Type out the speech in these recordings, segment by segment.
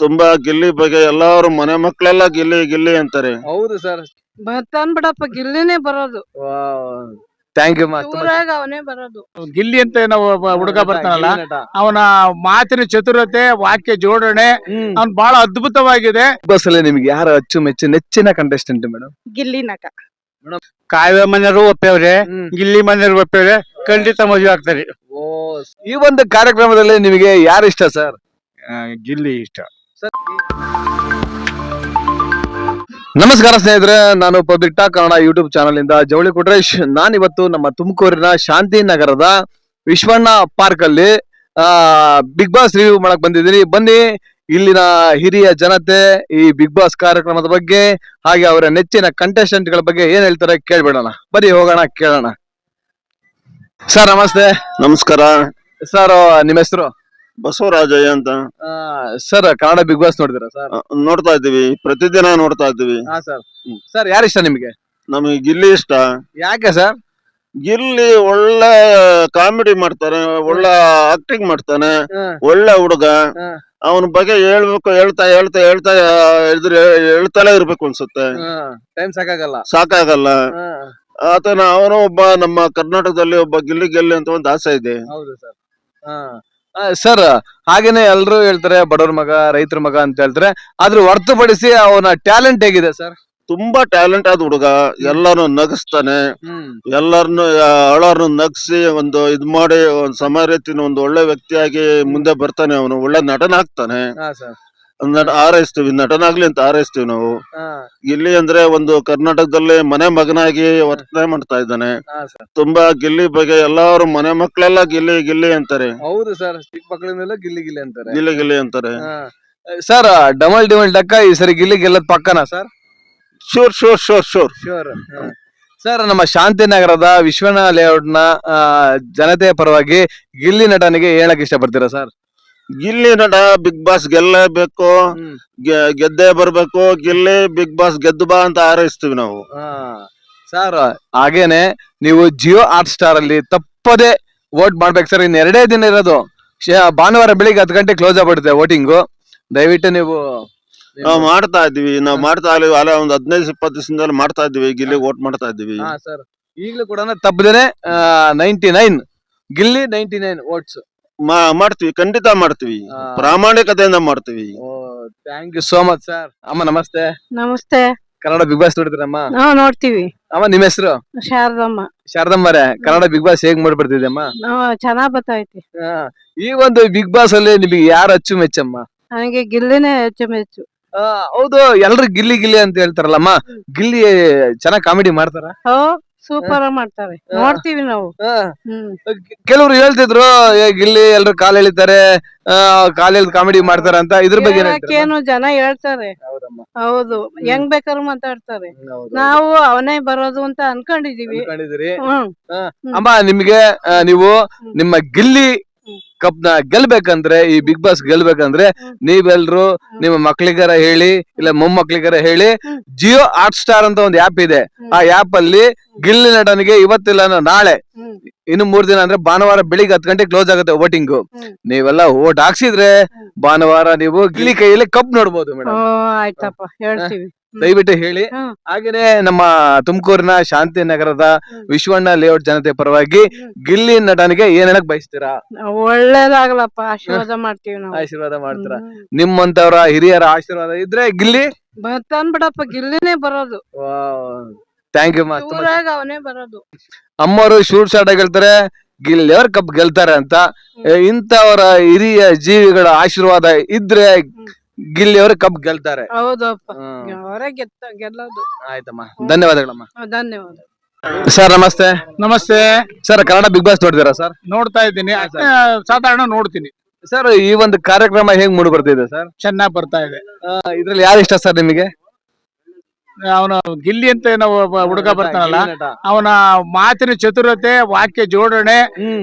ತುಂಬಾ ಗಿಲ್ಲಿ ಬಗ್ಗೆ ಎಲ್ಲಾರು ಮನೆ ಮಕ್ಕಳೆಲ್ಲ ಗಿಲ್ಲಿ ಗಿಲ್ಲಿ ಅಂತಾರೆ. ಹೌದು ಸರ್. ಬರ್ತಾನ್ ಬಿಡಪ್ಪ ಗಿಲ್ಲಿನೇ ಬರೋದು. ಥ್ಯಾಂಕ್ ಯು ಊರಾಗ ಅವನೇ ಬರೋದು. ಗಿಲ್ಲಿ ಅಂತ ನಾವು ಹುಡುಗ ಬರ್ತಾನಲ್ಲ, ಅವನ ಮಾತಿನ ಚತುರತೆ, ವಾಕ್ಯ ಜೋಡಣೆ ಅವ್ನ್ ಬಹಳ ಅದ್ಭುತವಾಗಿದೆ. ಬಸ್ ಅಲ್ಲಿ ನಿಮ್ಗೆ ಯಾರು ಅಚ್ಚುಮೆಚ್ಚು ನೆಚ್ಚಿನ ಕಂಟೆಸ್ಟೆಂಟ್ ಮೇಡಮ್? ಗಿಲ್ಲಿ ನಟ. ಕಾವ್ಯ ಮನೆಯವರು ಒಪ್ಪೇವ್ರೆ, ಗಿಲ್ಲಿ ಮನೆಯವರು ಒಪ್ಪೇವ್ರೆ, ಖಂಡಿತ ಮದುವೆ ಆಗ್ತಾರೆ. ಈ ಒಂದು ಕಾರ್ಯಕ್ರಮದಲ್ಲಿ ನಿಮಗೆ ಯಾರು ಇಷ್ಟ ಸರ್? ಗಿಲ್ಲಿ ಇಷ್ಟ. ನಮಸ್ಕಾರ ಸ್ನೇಹಿತರೆ, ನಾನು public talk Kannada YouTube channel ಇಂದ ಜವಳಿ ಕೊಟ್ರೇಶ್. ನಾನಿವತ್ತು ನಮ್ಮ ತುಮಕೂರಿನ ಶಾಂತಿನಗರದ ವಿಶ್ವಣ್ಣ ಪಾರ್ಕ್ ಅಲ್ಲಿ ಬಿಗ್ ಬಾಸ್ ರಿವ್ಯೂ ಮಾಡಕ್ ಬಂದಿದ್ದೀನಿ. ಬನ್ನಿ, ಇಲ್ಲಿನ ಹಿರಿಯ ಜನತೆ ಈ ಬಿಗ್ ಬಾಸ್ ಕಾರ್ಯಕ್ರಮದ ಬಗ್ಗೆ ಹಾಗೆ ಅವರ ನೆಚ್ಚಿನ ಕಂಟೆಸ್ಟೆಂಟ್ ಗಳ ಬಗ್ಗೆ ಏನ್ ಹೇಳ್ತಾರೆ ಕೇಳ್ಬಿಡೋಣ. ಬನ್ನಿ ಹೋಗೋಣ, ಕೇಳೋಣ. ಸರ್ ನಮಸ್ತೆ. ನಮಸ್ಕಾರ. ಸರ್ ನಿಮ್ಮ ಹೆಸರು? ಬಸವರಾಜಯ್ಯ ಅಂತ. ಸರ್ ಕನ್ನಡ ಬಿಗ್ ಬಾಸ್ ನೋಡಿದಿರಾ ಸರ್? ನೋಡ್ತಾ ಇದ್ದೀವಿ, ಪ್ರತಿದಿನ ನೋಡ್ತಾ ಇದ್ದೀವಿ. ಸರ್ ಯಾರು ಇಷ್ಟ ನಿಮ್ಗೆ? ನಮಗೆ ಗಿಲ್ಲಿ ಇಷ್ಟ. ಯಾಕೆ ಸರ್? ಗಿಲ್ಲಿ ಒಳ್ಳೆ ಕಾಮಿಡಿ ಮಾಡ್ತಾನೆ, ಒಳ್ಳೆ ಆಕ್ಟಿಂಗ್ ಮಾಡ್ತಾನೆ, ಒಳ್ಳೆ ಹುಡುಗ. ಅವನ ಬಗ್ಗೆ ಹೇಳ್ಬೇಕು, ಹೇಳ್ತಾ ಹೇಳ್ತಾ ಹೇಳ್ತಾ ಹೇಳ್ತಾನೆ ಇರ್ಬೇಕು ಅನ್ಸುತ್ತೆ. ಟೈಮ್ ಸಾಕಾಗಲ್ಲ. ಆತನ ಅವನು ಒಬ್ಬ ನಮ್ಮ ಕರ್ನಾಟಕದಲ್ಲಿ ಒಬ್ಬ ಗಿಲ್ಲಿ ಗೆಲ್ಲಿ ಅಂತ ಒಂದು ಆಸೆ ಇದೆ. ಹೌದು ಸರ್. ಸರ್ ಹಾಗೇನೆ ಎಲ್ರು ಹೇಳ್ತಾರೆ ಬಡವ್ರ ಮಗ, ರೈತರ ಮಗ ಅಂತ ಹೇಳ್ತಾರೆ. ಆದ್ರೂ ಹೊರತುಪಡಿಸಿ ಅವನ ಟ್ಯಾಲೆಂಟ್ ಹೇಗಿದೆ ಸರ್? ತುಂಬಾ ಟ್ಯಾಲೆಂಟ್ ಆದ ಹುಡುಗ. ಎಲ್ಲಾನು ನಗಿಸ್ತಾನೆ, ಎಲ್ಲಾರನ್ನು ಅಳೋರ್ನು ನಗಿಸಿ ಒಂದು ಇದ್ ಮಾಡಿ ಒಂದ್ ಸಮ ರೀತಿನ ಒಂದು ಒಳ್ಳೆ ವ್ಯಕ್ತಿಯಾಗಿ ಮುಂದೆ ಬರ್ತಾನೆ. ಅವನು ಒಳ್ಳೆ ನಟನಾಗ್ತಾನೆ. ಹಾರೈಸ್ತೀವಿ, ನಟನಾಗ್ಲಿ ಅಂತ ಹಾರೈಸ್ತೀವಿ ನಾವು. ಗಿಲ್ಲಿ ಅಂದ್ರೆ ಒಂದು ಕರ್ನಾಟಕದಲ್ಲಿ ಮನೆ ಮಗನಾಗಿ ವರ್ತನೆ ಮಾಡ್ತಾ ಇದ್ದಾನೆ. ತುಂಬಾ ಗಿಲ್ಲಿ ಬಗ್ಗೆ ಎಲ್ಲಾರು ಮನೆ ಮಕ್ಕಳೆಲ್ಲ ಗಿಲ್ಲಿ ಗಿಲ್ಲಿ ಅಂತಾರೆ. ಹೌದು ಸರ್, ಚಿಕ್ಕ ಮಕ್ಕಳಿಂದೆಲ್ಲ ಗಿಲ್ಲಿ ಗಿಲ್ಲಿ ಅಂತಾರೆ. ಗಿಲ್ಲಿ ಗಿಲ್ಲಿ ಅಂತಾರೆ. ಸರ್ ಡಮಲ್ ಡಿಮಲ್ ಡಕ್ಕ ಈ ಸರಿ ಗಿಲ್ಲಿ ಗೆಲ್ಲದ್ ಪಕ್ಕನಾ ಸರ್? ಶೋರ್ ಶೋರ್ ಶೋರ್ ಶೋರ್ ಶೋರ್. ಸರ್ ನಮ್ಮ ಶಾಂತಿನಗರದ ವಿಶ್ವಣ್ಣ ಲೇಔಟ್ ನ ಜನತೆಯ ಪರವಾಗಿ ಗಿಲ್ಲಿ ನಟನಿಗೆ ಹೇಳಕ್ ಇಷ್ಟಪಡ್ತೀರಾ ಸರ್? ಗಿಲ್ಲಿ ನಟ ಬಿಗ್ ಬಾಸ್ ಗೆಲ್ಲೇಬೇಕು, ಗೆದ್ದೇ ಬರ್ಬೇಕು. ಗಿಲ್ಲಿ ಬಿಗ್ ಬಾಸ್ ಗೆದ್ದು ಬಾ ಅಂತ ಹಾರೈಸ್ತೀವಿ ನಾವು. ಸರ್ ಹಾಗೇನೆ ನೀವು ಜಿಯೋ ಹಾಟ್ ಸ್ಟಾರ್ ಅಲ್ಲಿ ತಪ್ಪದೆ ವೋಟ್ ಮಾಡ್ಬೇಕು ಸರ್. ಇನ್ 2 ದಿನ ಇರೋದು. ಭಾನುವಾರ ಬೆಳಿಗ್ಗೆ 10 ಗಂಟೆ ಕ್ಲೋಸ್ ಆಗ್ಬಿಡುತ್ತೆ ವೋಟಿಂಗು. ದಯವಿಟ್ಟು ನೀವು ನಾವು ಮಾಡ್ತಾ ಇದೀವಿ. ಅಲ್ಲ ಒಂದ್ 15-20 ದಿವಸದಲ್ಲಿ ಮಾಡ್ತಾ ಇದೀವಿ. ಗಿಲ್ಲಿ ವೋಟ್ ಮಾಡ್ತಾ ಇದೀವಿ. ಸರ್ ಈಗಲೂ ಕೂಡ ತಪ್ಪದೇನೆ 99 ಗಿಲ್ಲಿ 99 ವೋಟ್ಸ್ ಮಾಡ್ತೀವಿ, ಖಂಡಿತ ಮಾಡ್ತೀವಿ, ಪ್ರಾಮಾಣಿಕತೆಯಿಂದ ಮಾಡ್ತೀವಿ. Thank you so much sir. ಅಮ್ಮ ನಮಸ್ತೆ. ನಮಸ್ತೆ. ಕನ್ನಡ ಬಿಗ್ ಬಾಸ್ ನೋಡಿದ್ರಮ್ಮ? ನಾವ್ ನೋಡ್ತೀವಿ. ಅಮ್ಮ ನಿಮ್ಮ ಹೆಸರು? ಶಾರದಮ್ಮ. ಶಾರದಮ್ಮರೇ, ಕನ್ನಡ ಬಿಗ್ ಬಾಸ್ ಹೇಗ್ ಮಾಡ್ಬಿಡ್ತಿದೆ ಅಮ್ಮ? ಚೆನ್ನಾಗ್ ಬರ್ತೈತಿ. ಈ ಒಂದು ಬಿಗ್ ಬಾಸ್ ಅಲ್ಲಿ ನಿಮಗೆ ಯಾರು ಅಚ್ಚುಮೆಚ್ಚಮ್ಮ? ನನಗೆ ಗಿಲ್ಲಿನೇ ಅಚ್ಚುಮೆಚ್ಚು. ಹೌದು, ಎಲ್ರು ಗಿಲ್ಲಿ ಗಿಲ್ಲಿ ಅಂತ ಹೇಳ್ತಾರಲ್ಲಮ್ಮ. ಗಿಲ್ಲಿ ಚೆನ್ನಾಗ್ ಕಾಮಿಡಿ ಮಾಡ್ತಾರ? ಸೂಪರ್ ಮಾಡ್ತಾರೆ, ನೋಡ್ತೀವಿ ನಾವು. ಕೆಲವ್ರು ಹೇಳ್ತಿದ್ರು ಗಿಲ್ಲಿ ಎಲ್ರು ಕಾಲ್ ಎಳಿತಾರೆ, ಕಾಲ್ ಎಳ್ದು ಕಾಮಿಡಿ ಮಾಡ್ತಾರ ಅಂತ. ಇದ್ರ ಬಗ್ಗೆ ಏನು ಜನ ಹೇಳ್ತಾರೆ. ಹೌದು, ಹೆಂಗ್ ಬೇಕಾದ್ರು ಮಾತಾಡ್ತಾರೆ. ನಾವು ಅವನೇ ಬರೋದು ಅಂತ ಅನ್ಕೊಂಡಿದೀವಿ. ಅಮ್ಮ ನಿಮ್ಗೆ ನೀವು ನಿಮ್ಮ ಗಿಲ್ಲಿ ಕಪ್ ನ ಗೆಲ್ಬೇಕಂದ್ರೆ, ಈ ಬಿಗ್ ಬಾಸ್ ಗೆಲ್ಬೇಕಂದ್ರೆ ನೀವೆಲ್ರು ನಿಮ್ಮ ಮಕ್ಳಿಗಾರ ಹೇಳಿ, ಇಲ್ಲ ಮೊಮ್ಮಕ್ಳಿಗಾರ ಹೇಳಿ, ಜಿಯೋ ಹಾಟ್ ಸ್ಟಾರ್ ಅಂತ ಒಂದು ಆಪ್ ಇದೆ. ಆ ಆಪ್ ಅಲ್ಲಿ ಗಿಲ್ಲಿ ನಟನಿಗೆ ಇವತ್ತಿಲ್ಲ ನಾಳೆ, ಇನ್ನು 3 ದಿನ ಅಂದ್ರೆ ಭಾನುವಾರ ಬೆಳಿಗ್ಗೆ 10 ಗಂಟೆ ಕ್ಲೋಸ್ ಆಗುತ್ತೆ ವೋಟಿಂಗು. ನೀವೆಲ್ಲ ವೋಟ್ ಹಾಕ್ಸಿದ್ರೆ ಭಾನುವಾರ ನೀವು ಗಿಲ್ಲಿ ಕೈಯಲ್ಲಿ ಕಪ್ ನೋಡ್ಬೋದು ಮೇಡಮ್. ಆಯ್ತಪ್ಪ, ಹೇಳ್ತೀವಿ, ದಯವಿಟ್ಟು ಹೇಳಿ. ಹಾಗೇನೆ ನಮ್ಮ ತುಮಕೂರಿನ ಶಾಂತಿನಗರದ ವಿಶ್ವಣ್ಣ ಲೇಔಟ್ ಜನತೆ ಪರವಾಗಿ ಗಿಲ್ಲಿ ನಟನಿಗೆ ಏನ್ ಹೇಳಕ್ ಬಯಸ್ತೀರಾ? ಒಳ್ಳೇದಾಗಲಪ್ಪ, ಆಶೀರ್ವಾದ ಮಾಡ್ತೀವಿ ನಾವು. ಆಶೀರ್ವಾದ ಮಾಡ್ತೀರಾ? ನಿಮ್ಮಂತವರ ಹಿರಿಯರ ಆಶೀರ್ವಾದ ಇದ್ರೆ ಗಿಲ್ಲಿ ಬರ್ತಾನ್ ಬಿಡಪ್ಪ, ಗಿಲ್ಲಿನೇ ಬರೋದು. Thank you. ಊರಾಗ ಅವನೇ ಬರೋದು. ಅಮ್ಮವರು ಶೂಟ್ ಶಾಟ್ ಆಗಿ ಹೇಳ್ತಾರೆ ಗಿಲ್ಲಿ ಅವ್ರ ಕಪ್ ಗೆಲ್ತಾರೆ ಅಂತ. ಇಂಥವರ ಹಿರಿಯ ಜೀವಿಗಳ ಆಶೀರ್ವಾದ ಇದ್ರೆ ಗಿಲ್ಲಿ ಅವ್ರ ಕಪ್ ಗೆಲ್ತಾರೆ. ಹೌದಪ್ಪ, ಅವರೇ ಗೆಲ್ಲೋದು. ಆಯ್ತಮ್ಮ, ಧನ್ಯವಾದಗಳಮ್ಮ. ಧನ್ಯವಾದ. ಸರ್ ನಮಸ್ತೆ. ನಮಸ್ತೆ ಸರ್ ಕನ್ನಡ ಬಿಗ್ ಬಾಸ್ ನೋಡಿದಿರಾ ಸರ್? ನೋಡ್ತಾ ಇದ್ದೀನಿ, ಸಾಧಾರಣ ನೋಡ್ತೀನಿ. ಸರ್ ಈ ಒಂದು ಕಾರ್ಯಕ್ರಮ ಹೇಗ್ ಮೂಡಿ ಬರ್ತಿದೆ ಸರ್? ಚೆನ್ನಾಗ್ ಬರ್ತಾ ಇದೆ. ಇದ್ರಲ್ಲಿ ಯಾರು ಇಷ್ಟ ಸರ್ ನಿಮಗೆ? ಅವನು ಗಿಲ್ಲಿ ಅಂತ ನಾವು ಹುಡುಗ ಬರ್ತಾನಲ್ಲ, ಅವನ ಮಾತಿನ ಚತುರತೆ, ವಾಕ್ಯ ಜೋಡಣೆ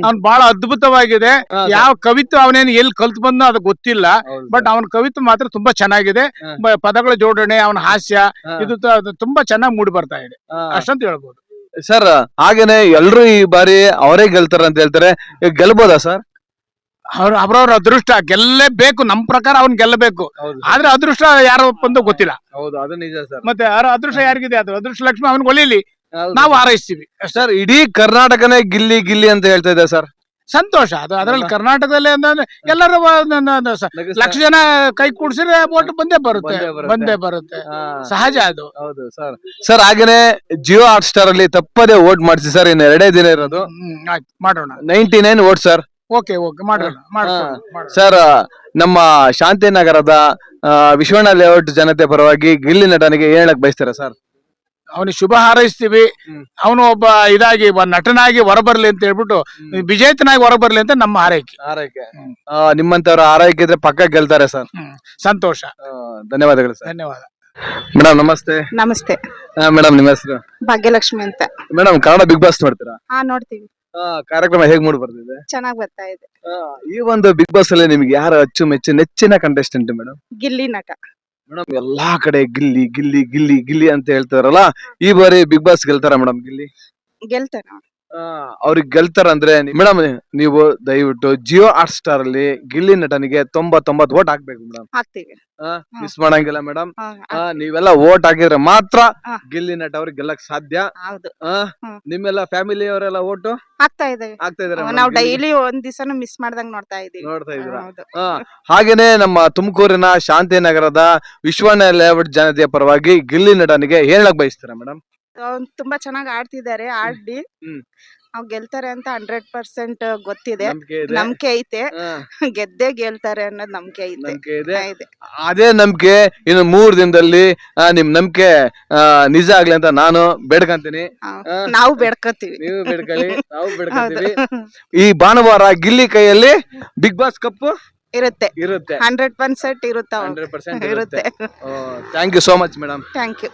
ಅವ್ನ್ ಬಹಳ ಅದ್ಭುತವಾಗಿದೆ. ಯಾವ ಕವಿತ್ವ ಅವನೇನು ಎಲ್ಲಿ ಕಲ್ತು ಬಂದ ಅದು ಗೊತ್ತಿಲ್ಲ, ಬಟ್ ಅವನ ಕವಿತ್ವ ಮಾತ್ರ ತುಂಬಾ ಚೆನ್ನಾಗಿದೆ. ಪದಗಳ ಜೋಡಣೆ, ಅವನ ಹಾಸ್ಯ, ಇದು ತುಂಬಾ ಚೆನ್ನಾಗಿ ಮೂಡಿ ಬರ್ತಾ ಇದೆ, ಅಷ್ಟಂತ ಹೇಳ್ಬೋದು. ಸರ್ ಹಾಗೇನೆ ಎಲ್ರು ಈ ಬಾರಿ ಅವರೇ ಗೆಲ್ತಾರ ಅಂತ ಹೇಳ್ತಾರೆ, ಗೆಲ್ಬೋದಾ ಸರ್? ಅವ್ರವ್ರ ಅದೃಷ್ಟ ಗೆಲ್ಲೇಬೇಕು, ನಮ್ ಪ್ರಕಾರ ಅವ್ನ್ ಗೆಲ್ಲಬೇಕು. ಆದ್ರೆ ಅದೃಷ್ಟ ಯಾರು ಬಂದು ಗೊತ್ತಿಲ್ಲ. ಹೌದು, ಅದು ನಿಜ ಸರ್. ಮತ್ತೆ ಯಾರ ಅದೃಷ್ಟ ಯಾರಿಗಿದೆ, ಅದು ಅದೃಷ್ಟ ಲಕ್ಷ್ಮಿ ಅವ್ನಿಗೆ ಒಲಿಲಿ, ನಾವು ಹಾರೈಸ್ತೀವಿ. ಸರ್, ಇಡೀ ಕರ್ನಾಟಕನೇ ಗಿಲ್ಲಿ ಗಿಲ್ಲಿ ಅಂತ ಹೇಳ್ತಾ ಇದೆ ಸರ್. ಸಂತೋಷ ಅದು. ಅದ್ರಲ್ಲಿ ಕರ್ನಾಟಕದಲ್ಲಿ ಅಂತಂದ್ರೆ ಎಲ್ಲರೂ ಲಕ್ಷ ಜನ ಕೈ ಕೂಡ್ಸಿದ್ರೆ ಓಟ್ ಬಂದೇ ಬರುತ್ತೆ. ಸಹಜ ಅದು. ಹೌದು ಸರ್. ಸರ್, ಹಾಗೇನೆ ಜಿಯೋ ಹಾಟ್ ಸ್ಟಾರ್ ಅಲ್ಲಿ ತಪ್ಪದೆ ವೋಟ್ ಮಾಡಿಸಿ ಸರ್. ಇನ್ನು 2 ದಿನ ಇರೋದು. ಆಯ್ತು, ಮಾಡೋಣ. 99 ವೋಟ್ ಸರ್. ಓಕೆ ಮಾಡೋಣ. ಸರ್, ನಮ್ಮ ಶಾಂತಿನಗರದ ವಿಶ್ವಣ್ಣ ಲೇಔಟ್ ಜನತೆ ಪರವಾಗಿ ಗಿಲ್ಲಿ ನಟನಿಗೆ ಏನ್ ಹೇಳಕ್ ಬಯಸ್ತೀರಾ ಸರ್? ಅವನಿಗೆ ಶುಭ ಹಾರೈಸ್ತೀವಿ. ಅವನು ಒಬ್ಬ ಇದಾಗಿ ಒಬ್ಬ ನಟನಾಗಿ ಹೊರಬರ್ಲಿ ಅಂತ ಹೇಳ್ಬಿಟ್ಟು, ವಿಜೇತನಾಗಿ ಹೊರಬರ್ಲಿ ಅಂತ ನಮ್ಮ ಹಾರೈಕೆ. ನಿಮ್ಮಂತವ್ರ ಆರೈಕೆ ಇದ್ರೆ ಪಕ್ಕ ಗೆಲ್ತಾರೆ ಸರ್. ಸಂತೋಷ. ಧನ್ಯವಾದಗಳು ಸರ್. ಧನ್ಯವಾದ. ಮೇಡಮ್ ನಮಸ್ತೆ. ನಮಸ್ತೆ. ಮೇಡಮ್, ನಿಮ್ಮ ಹೆಸರು? ಭಾಗ್ಯಲಕ್ಷ್ಮಿ ಅಂತ. ಮೇಡಮ್, ಕನ್ನಡ ಬಿಗ್ ಬಾಸ್ ನೋಡ್ತೀರಾ? ನೋಡ್ತೀವಿ. ಕಾರ್ಯಕ್ರಮ ಹೇಗ್ ಮೂಡ್ ಬರ್ತಿದೆ? ಚೆನ್ನಾಗ್ ಬರ್ತಾ ಇದೆ. ಈ ಒಂದು ಬಿಗ್ ಬಾಸ್ ಅಲ್ಲಿ ನಿಮ್ಗೆ ಯಾರು ಅಚ್ಚುಮೆಚ್ಚು ನೆಚ್ಚಿನ ಕಂಟೆಸ್ಟೆಂಟ್ ಮೇಡಮ್? ಗಿಲ್ಲಿ ನಟ. ಮೇಡಮ್, ಎಲ್ಲಾ ಕಡೆ ಗಿಲ್ಲಿ ಗಿಲ್ಲಿ ಗಿಲ್ಲಿ ಗಿಲ್ಲಿ ಅಂತ ಹೇಳ್ತಾರಲ್ಲ, ಈ ಬಾರಿ ಬಿಗ್ ಬಾಸ್ ಗೆಲ್ತಾರ ಮೇಡಮ್ ಗಿಲ್ಲಿ? ಗೆಲ್ತಾನ. ಅವ್ರಿಗೆ ಗೆಲ್ತಾರ ಅಂದ್ರೆ ಮೇಡಮ್, ನೀವು ದಯವಿಟ್ಟು ಜಿಯೋ ಹಾಟ್ ಸ್ಟಾರ್ ಅಲ್ಲಿ ಗಿಲ್ಲಿ ನಟನಿಗೆ 99 ವೋಟ್ ಹಾಕ್ಬೇಕು ಮೇಡಮ್. ಹಾಕ್ತೀವಿ. ಮಿಸ್ ಮಾಡಂಗಿಲ್ಲ ಮೇಡಮ್. ನೀವೆಲ್ಲ ವೋಟ್ ಹಾಕಿದ್ರೆ ಮಾತ್ರ ಗಿಲ್ಲಿ ನಟ ಅವ್ರಿಗೆ ಗೆಲ್ಲಕ್ ಸಾಧ್ಯ. ಹೌದು. ನಿಮ್ಮೆಲ್ಲ ಫ್ಯಾಮಿಲಿ ಅವರೆಲ್ಲ ವೋಟು ಹಾಕ್ತಾ ಇದಾರೆ. ನಾವು ಡೈಲಿ ಒಂದ್ ದಿವಸನು ಮಿಸ್ ಮಾಡ್ದಂಗ್ ನೋಡ್ತಾ ಇದೀವಿ. ಹಾಗೇನೆ ನಮ್ಮ ತುಮಕೂರಿನ ಶಾಂತಿನಗರದ ವಿಶ್ವಣ್ಣ ಲೇಔಟ್ ಜನತೆಯ ಪರವಾಗಿ ಗಿಲ್ಲಿ ನಟನಿಗೆ ಹೇಳಕ್ ಬಯಸ್ತೀರಾ ಮೇಡಮ್? ತುಂಬಾ ಚೆನ್ನಾಗಿ ಆಡ್ತಿದ್ದಾರೆ. ಆಡಿ ನಾವ್ ಗೆಲ್ತಾರೆ ಅಂತ 100% ಗೊತ್ತಿದೆ. ನಂಬಿಕೆ ಐತೆ. ಗೆದ್ದೇ ಗೆಲ್ತಾರೆ ಅನ್ನೋದು ನಂಬಿಕೆ ಐತೆ. ಅದೇ ನಂಬಿಕೆ ಇನ್ನು 3 ದಿನದಲ್ಲಿ ನಿಮ್ ನಂಬಿಕೆ ನಿಜ ಆಗ್ಲಿ ಅಂತ ನಾನು ಬೇಡ್ಕಂತೀನಿ. ನಾವು ಬೇಡ್ಕತ್ತೀವಿ. ನೀವು ಬೇಡ್ಕೊಳ್ಳಿ, ನಾವು ಬೇಡ್ಕಂತೀವಿ. ಈ ಭಾನುವಾರ ಗಿಲ್ಲಿ ಕೈಯಲ್ಲಿ ಬಿಗ್ ಬಾಸ್ ಕಪ್ ಇರುತ್ತೆ. 100% ಇರುತ್ತೆ. Thank you so much madam. Thank you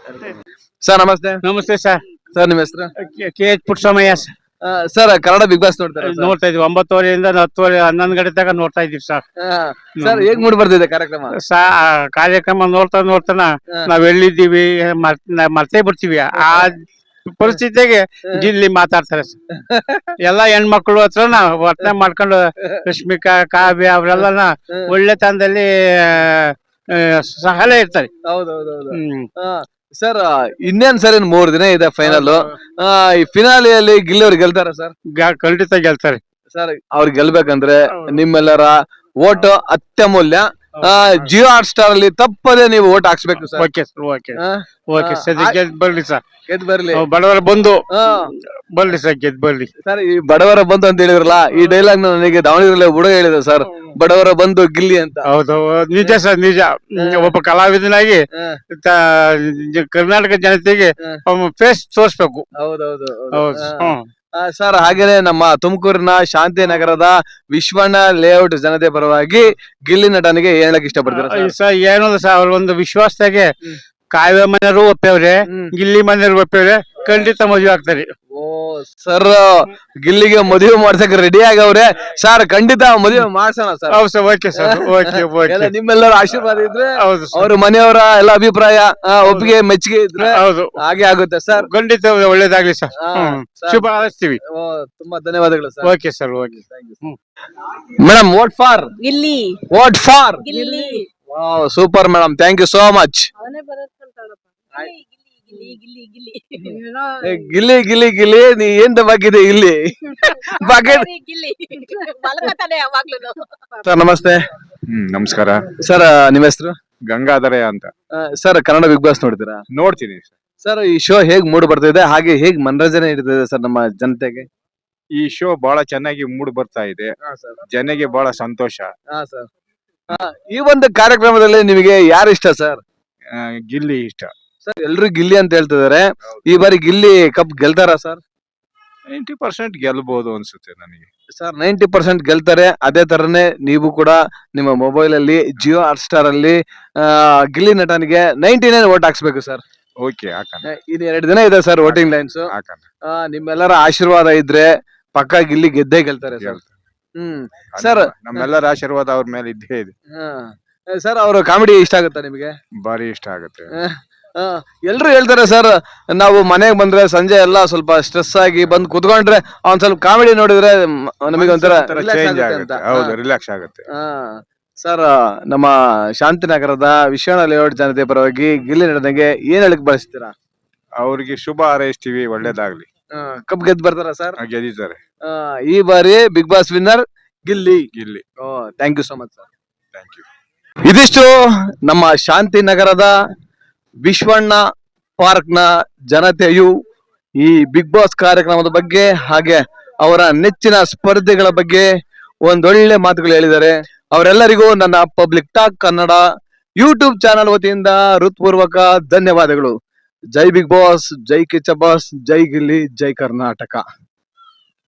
sir. ನಮಸ್ತೆ. ನಮಸ್ತೆ ಸರ್. ಸರ್, ನಿಮ್ಮ ಹೆಸರು? KH Puttaswamaiah sir, Kannada big Boss ನೋಡ್ತಾರೆ? ನೋಡ್ತಾ ಇದ್ವಿ. 9:30 10:30 11 ಗಂಟೆ ತನಕ ನೋಡ್ತಾ ಇದೀವಿ ಸರ್. ಸರ್, ಹೇಗ್ ಮೂಡ್ ಬರ್ತಿದೆ ಕಾರ್ಯಕ್ರಮ? ಕಾರ್ಯಕ್ರಮ ನೋಡ್ತಾನ ನಾವ್ ಎಲ್ಲಿದ್ದೀವಿ ಮರ್ತೇ ಬಿಡ್ತೀವಿ. ಆ ಪರಿಸ್ಥಿತಿಗೆ ಗಿಲ್ಲಿ ಮಾತಾಡ್ತಾರೆ. ಎಲ್ಲಾ ಹೆಣ್ಮಕ್ಳು ಹತ್ರನ ವರ್ತನೆ ಮಾಡ್ಕೊಂಡು ರಶ್ಮಿಕಾ, ಕಾವ್ಯ ಅವರೆಲ್ಲ ಒಳ್ಳೆತನದಲ್ಲಿ ಸಹಲೇ ಇರ್ತಾರೆ. ಸರ್, ಇನ್ನೇನ್ ಸರ್, ಇನ್ 3 ದಿನ ಇದೆ ಫೈನಲ್. ಈ ಫಿನಾಲಿಯಲ್ಲಿ ಗಿಲ್ಲಿ ಅವ್ರು ಗೆಲ್ತಾರ ಸರ್? ಖಂಡಿತ ಗೆಲ್ತಾರೆ ಸರ್. ಅವ್ರು ಗೆಲ್ಬೇಕಂದ್ರೆ ನಿಮ್ಮೆಲ್ಲರ ಓಟ್ ಅತ್ಯಮೂಲ್ಯ. ಜಿಯೋ ಹಾಟ್ ಸ್ಟಾರ್ ಅಲ್ಲಿ ತಪ್ಪದೆ ನೀವು ಓಟ್ ಹಾಕ್ಸ್ಬೇಕು sir. Okay sir. Okay sir. ಗೆದ್ದು ಬರ್ಲಿ ಸರ್. ಗೆದ್ದು ಬರ್ಲಿ. ಬಡವರ ಬಂದು ಬರ್ಲಿ ಸರ್. ಗೆದ್ದು ಬರ್ಲಿ ಸರ್. ಈ ಬಡವರ ಬಂದು ಅಂತ ಹೇಳಿದ್ರಲ್ಲ, ಈ ಡೈಲಾಗ್ ನನಗೆ ದಾವಣಗೆರೆ ಹುಡುಗ ಹೇಳಿದೆ ಸರ್, ಬಡವರ ಬಂದು ಗಿಲ್ಲಿ ಅಂತ. ಹೌದು, ನಿಜ ಸರ್, ನಿಜ. ಒಬ್ಬ ಕಲಾವಿದನಾಗಿ ಕರ್ನಾಟಕ ಜನತೆಗೆ ಫೇಸ್ ತೋರಿಸ್ಬೇಕು. ಹೌದೌದು. ಹೌದು ಸರ್, ಹಾಗೇನೆ ನಮ್ಮ ತುಮಕೂರಿನ ಶಾಂತಿನಗರದ ವಿಶ್ವಣ್ಣ ಲೇಔಟ್ ಜನತೆ ಪರವಾಗಿ ಗಿಲ್ಲಿ ನಟನಿಗೆ ಹೇಳಕ್ ಇಷ್ಟಪಡ್ತೀರಾ ಸರ್? ಏನಲ್ಲ ಸರ್, ಅವ್ರ ಒಂದು ವಿಶ್ವಾಸದಾಗೆ ಕಾವ್ಯ ಮನೆಯವರು ಒಪ್ಪವ್ರೆ, ಗಿಲ್ಲಿ ಮನೆಯವರು ಒಪ್ಪವ್ರೆ, ಖಂಡಿತ ಮದುವೆ ಆಗ್ತಾರೆ. ಸರ್, ಗಿಲ್ಲಿಗೆ ಮದುವೆ ಮಾಡ್ಸಕ್ ರೆಡಿ ಆಗವ್ರೆ ಸರ್. ಖಂಡಿತ ಮದುವೆ ಮಾಡ್ಸೋಣ ಸರ್. ಹೌದು ಸರ್. Okay sir. ಓಕೆ. ನಿಮ್ಮೆಲ್ಲರ ಆಶೀರ್ವಾದ ಇದ್ರೆ, ಹೌದು, ಅವ್ರ ಮನೆಯವರ ಎಲ್ಲ ಅಭಿಪ್ರಾಯ ಒಪ್ಪಿಗೆ ಮೆಚ್ಚುಗೆ ಇದ್ರೆ ಹೌದು ಹಾಗೆ ಆಗುತ್ತೆ ಸರ್. ಖಂಡಿತ ಒಳ್ಳೇದಾಗ್ಲಿ ಸರ್. ಶುಭ ಹಾರೈಸ್ತೀವಿ. ತುಂಬಾ ಧನ್ಯವಾದಗಳು sir. Okay sir. Okay. Madam, vote for Gilli. Vote for Gilli. Super madam, thank you so much. Gilli Gilli Gilli ನೀ ಏನ್ ಬಾಕಿದೆ ಇಲ್ಲಿ ಸರ್? ನಮಸ್ತೆ. ನಮಸ್ಕಾರ ಸರ್. ನಿಮ್ಮ ಹೆಸರು? ಗಂಗಾಧರ ಅಂತ. ಸರ್, ಕನ್ನಡ ಬಿಗ್ ಬಾಸ್ ನೋಡ್ತೀರಾ? ನೋಡ್ತೀನಿ ಸರ್. ಈ ಶೋ ಹೇಗ್ ಮೂಡ್ ಬರ್ತಿದೆ, ಹಾಗೆ ಹೇಗ್ ಮನರಂಜನೆ ಇರ್ತದೆ ಸರ್ ನಮ್ಮ ಜನತೆಗೆ? ಈ ಶೋ ಬಹಳ ಚೆನ್ನಾಗಿ ಮೂಡ್ ಬರ್ತಾ ಇದೆ. ಜನಗೆ ಬಹಳ ಸಂತೋಷ. ಈ ಒಂದು ಕಾರ್ಯಕ್ರಮದಲ್ಲಿ ನಿಮಗೆ ಯಾರು ಇಷ್ಟ ಸರ್? ಗಿಲ್ಲಿ ಇಷ್ಟ ಸರ್. ಎಲ್ರು ಗಿಲ್ಲಿ ಅಂತ ಹೇಳ್ತಿದಾರೆ. ಈ ಬಾರಿ ಗಿಲ್ಲಿ ಕಪ್ ಗೆಲ್ತಾರ ಸರ್? 90% ಗೆಲ್ಬಹುದು ಅನ್ಸುತ್ತೆ ನನಗೆ ಸರ್. 90% ಗೆಲ್ತಾರೆ. ಅದೇ ತರನೇ ನೀವು ಕೂಡ ನಿಮ್ಮ ಮೊಬೈಲ್ ಅಲ್ಲಿ ಜಿಯೋ ಹಾಟ್ ಸ್ಟಾರ್ ಅಲ್ಲಿ ಗಿಲ್ಲಿ ನಟನಿಗೆ 99 ವೋಟ್ ಹಾಕ್ಸ್ಬೇಕು ಸರ್. ಓಕೆ, ಹಾಕೋಣ. ಇನ್ನು 2 ದಿನ ಇದೆ ಸರ್ ವೋಟಿಂಗ್ ಲೈನ್ಸ್. ಹಾಕೋಣ. ನಿಮ್ಮೆಲ್ಲರ ಆಶೀರ್ವಾದ ಇದ್ರೆ ಪಕ್ಕ ಗಿಲ್ಲಿ ಗೆದ್ದೇ ಗೆಲ್ತಾರೆ ಸರ್. ಸರ್, ನಮ್ಮೆಲ್ಲರ ಆಶೀರ್ವಾದ ಅವ್ರ ಮೇಲೆ ಇದ್ದೇ ಇದೆ ಸರ್. ಅವರು ಕಾಮಿಡಿ ಇಷ್ಟ ಆಗುತ್ತಾ ನಿಮಗೆ? ಬಾರಿ ಇಷ್ಟ ಆಗುತ್ತೆ. ಎಲ್ರು ಹೇಳ್ತಾರೆ ಸರ್, ನಾವು ಮನೆಗೆ ಬಂದ್ರೆ ಸಂಜೆ ಎಲ್ಲ ಸ್ವಲ್ಪ ಸ್ಟ್ರೆಸ್ ಆಗಿ ಬಂದು ಕುತ್ಕೊಂಡ್ರೆ ಅವ್ನ್ ಸ್ವಲ್ಪ ಕಾಮಿಡಿ ನೋಡಿದ್ರೆ ನಮಗೆ ಒಂಥರ ಚೇಂಜ್ ಆಗುತ್ತೆ. ಹೌದು, ರಿಲ್ಯಾಕ್ಸ್ ಆಗುತ್ತೆ. ಸರ್, ನಮ್ಮ ಶಾಂತಿನಗರದ ವಿಶ್ವಣ ಲೇಔಟ್ ಜನತೆ ಪರವಾಗಿ ಗಿಲ್ಲಿ ನಟನೆಗೆ ಏನ್ ಹೇಳಕ್ ಬಯಸ್ತೀರಾ? ಅವ್ರಿಗೆ ಶುಭ ಹಾರೈಸ್ತೀವಿ, ಒಳ್ಳೇದಾಗ್ಲಿ. ಕಪ್ ಗೆದ್ದು ಬರ್ತಾರ ಸರ್? ಗೆದ್ದಿದ್ದಾರೆ. ಈ ಬಾರಿ Bigg Boss winner Gilli. Gilli. Thank you so much sir. Thank you. ಇದಿಷ್ಟು ನಮ್ಮ ಶಾಂತಿನಗರದ ವಿಶ್ವಣ್ಣ ಪಾರ್ಕ್ ನ ಜನತೆಯು ಈ ಬಿಗ್ ಬಾಸ್ ಕಾರ್ಯಕ್ರಮದ ಬಗ್ಗೆ ಹಾಗೆ ಅವರ ನೆಚ್ಚಿನ ಸ್ಪರ್ಧೆಗಳ ಬಗ್ಗೆ ಒಂದೊಳ್ಳೆ ಮಾತುಗಳು ಹೇಳಿದ್ದಾರೆ. ಅವರೆಲ್ಲರಿಗೂ ನನ್ನ public talk Kannada YouTube channel ವತಿಯಿಂದ ಹೃತ್ಪೂರ್ವಕ ಧನ್ಯವಾದಗಳು. ಜೈ ಬಿಗ್ ಬಾಸ್, ಜೈ ಕಿಚ್ಚ ಬಾಸ್, ಜೈ ಗಿಲ್ಲಿ, ಜೈ ಕರ್ನಾಟಕ.